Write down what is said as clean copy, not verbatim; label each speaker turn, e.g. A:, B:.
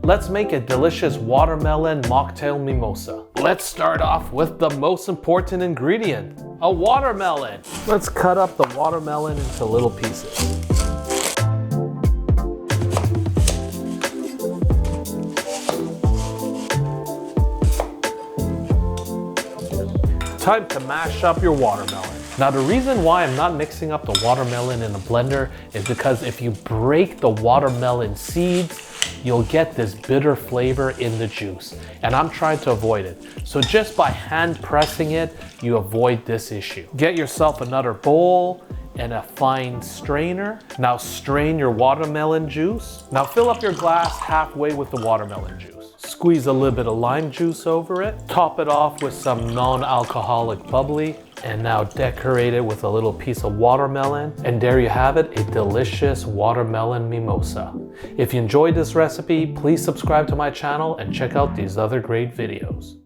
A: Let's make a delicious watermelon mocktail mimosa. Let's start off with the most important ingredient, a watermelon. Let's cut up the watermelon into little pieces. Time to mash up your watermelon. Now the reason why I'm not mixing up the watermelon in a blender is because if you break the watermelon seeds, you'll get this bitter flavor in the juice, and I'm trying to avoid it. So just by hand pressing it, you avoid this issue. Get yourself another bowl and a fine strainer. Now strain your watermelon juice. Now fill up your glass halfway with the watermelon juice. Squeeze a little bit of lime juice over it. Top it off with some non-alcoholic bubbly. And now decorate it with a little piece of watermelon. And there you have it, a delicious watermelon mimosa. If you enjoyed this recipe, please subscribe to my channel and check out these other great videos.